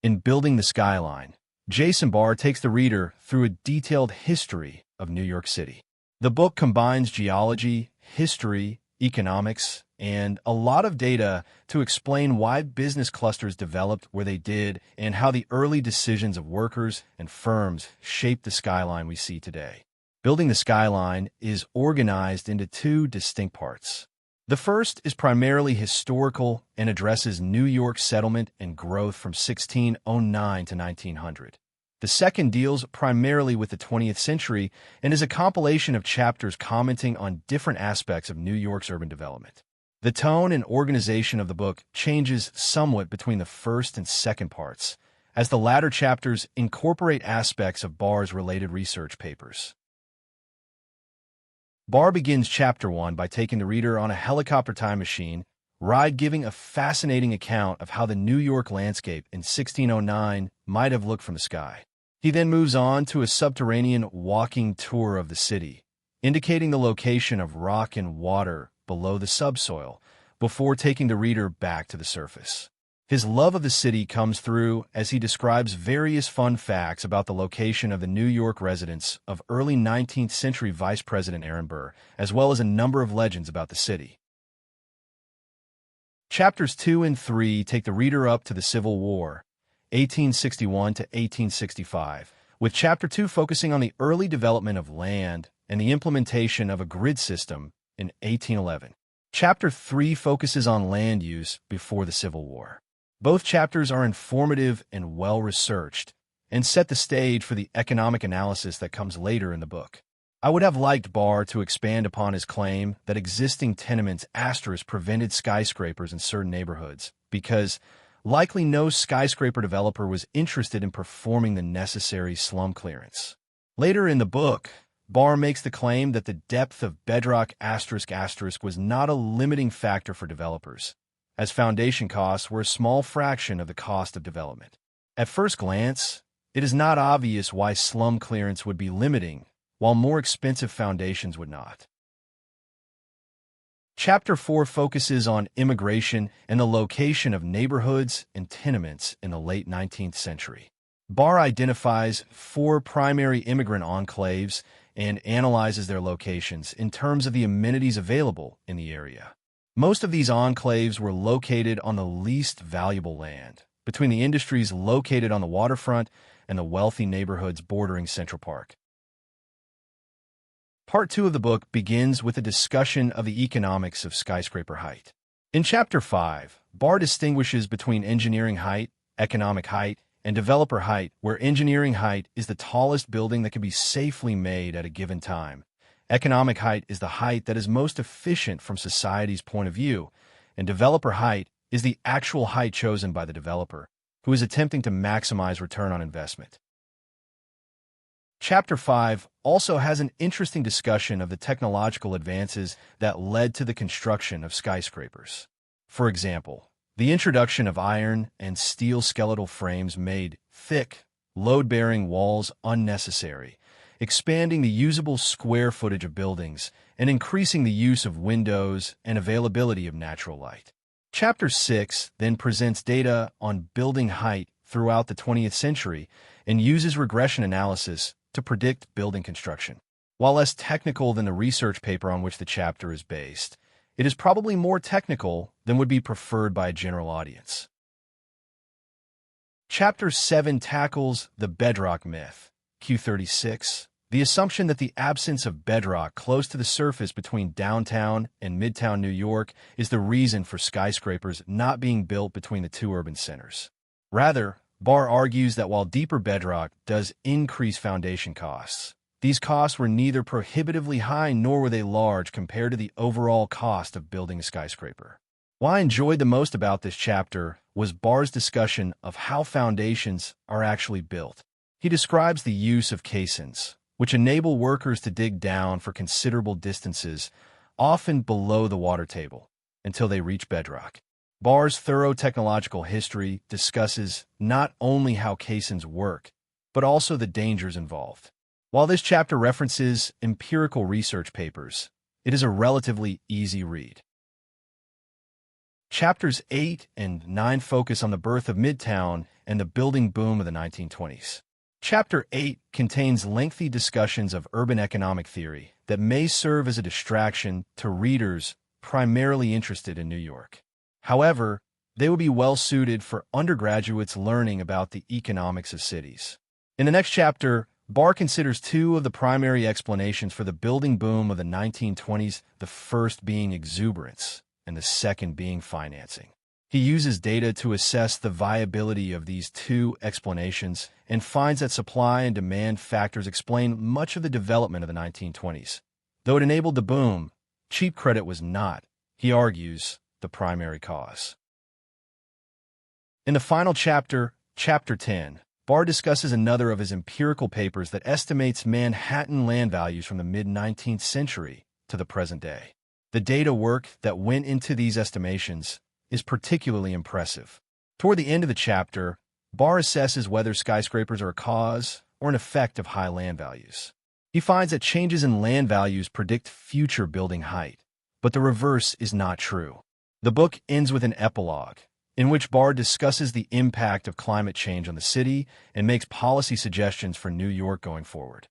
In Building the Skyline, Jason Barr takes the reader through a detailed history of New York City. The book combines geology, history, economics, and a lot of data to explain why business clusters developed where they did and how the early decisions of workers and firms shaped the skyline we see today. Building the Skyline is organized into two distinct parts. The first is primarily historical and addresses New York's settlement and growth from 1609 to 1900. The second deals primarily with the 20th century and is a compilation of chapters commenting on different aspects of New York's urban development. The tone and organization of the book changes somewhat between the first and second parts, as the latter chapters incorporate aspects of Barr's related research papers. Barr begins Chapter 1 by taking the reader on a helicopter time machine ride, giving a fascinating account of how the New York landscape in 1609 might have looked from the sky. He then moves on to a subterranean walking tour of the city, indicating the location of rock and water below the subsoil, before taking the reader back to the surface. His love of the city comes through as he describes various fun facts about the location of the New York residence of early 19th century Vice President Aaron Burr, as well as a number of legends about the city. Chapters 2 and 3 take the reader up to the Civil War, 1861 to 1865, with Chapter 2 focusing on the early development of land and the implementation of a grid system in 1811. Chapter 3 focuses on land use before the Civil War. Both chapters are informative and well-researched, and set the stage for the economic analysis that comes later in the book. I would have liked Barr to expand upon his claim that existing tenements prevented skyscrapers in certain neighborhoods, because likely no skyscraper developer was interested in performing the necessary slum clearance. Later in the book, Barr makes the claim that the depth of bedrock was not a limiting factor for developers, as foundation costs were a small fraction of the cost of development. At first glance, it is not obvious why slum clearance would be limiting, while more expensive foundations would not. Chapter 4 focuses on immigration and the location of neighborhoods and tenements in the late 19th century. Barr identifies 4 primary immigrant enclaves and analyzes their locations in terms of the amenities available in the area. Most of these enclaves were located on the least valuable land, between the industries located on the waterfront and the wealthy neighborhoods bordering Central Park. Part 2 of the book begins with a discussion of the economics of skyscraper height. In Chapter 5, Barr distinguishes between engineering height, economic height, and developer height, where engineering height is the tallest building that can be safely made at a given time. Economic height is the height that is most efficient from society's point of view, and developer height is the actual height chosen by the developer, who is attempting to maximize return on investment. Chapter 5 also has an interesting discussion of the technological advances that led to the construction of skyscrapers. For example, the introduction of iron and steel skeletal frames made thick, load-bearing walls unnecessary, expanding the usable square footage of buildings and increasing the use of windows and availability of natural light. Chapter 6 then presents data on building height throughout the 20th century and uses regression analysis to predict building construction. While less technical than the research paper on which the chapter is based, it is probably more technical than would be preferred by a general audience. Chapter 7 tackles the bedrock myth, Q36, the assumption that the absence of bedrock close to the surface between downtown and midtown New York is the reason for skyscrapers not being built between the two urban centers. Rather, Barr argues that while deeper bedrock does increase foundation costs, these costs were neither prohibitively high nor were they large compared to the overall cost of building a skyscraper. What I enjoyed the most about this chapter was Barr's discussion of how foundations are actually built. He describes the use of caissons, which enable workers to dig down for considerable distances, often below the water table, until they reach bedrock. Barr's thorough technological history discusses not only how caissons work, but also the dangers involved. While this chapter references empirical research papers, it is a relatively easy read. Chapters 8 and 9 focus on the birth of Midtown and the building boom of the 1920s. Chapter 8 contains lengthy discussions of urban economic theory that may serve as a distraction to readers primarily interested in New York. However, they would be well suited for undergraduates learning about the economics of cities. In the next chapter, Barr considers two of the primary explanations for the building boom of the 1920s, the first being exuberance and the second being financing. He uses data to assess the viability of these two explanations and finds that supply and demand factors explain much of the development of the 1920s. Though it enabled the boom, cheap credit was not, he argues, the primary cause. In the final chapter, Chapter 10, Barr discusses another of his empirical papers that estimates Manhattan land values from the mid-19th century to the present day. The data work that went into these estimations is particularly impressive. Toward the end of the chapter, Barr assesses whether skyscrapers are a cause or an effect of high land values. He finds that changes in land values predict future building height, but the reverse is not true. The book ends with an epilogue, in which Barr discusses the impact of climate change on the city and makes policy suggestions for New York going forward.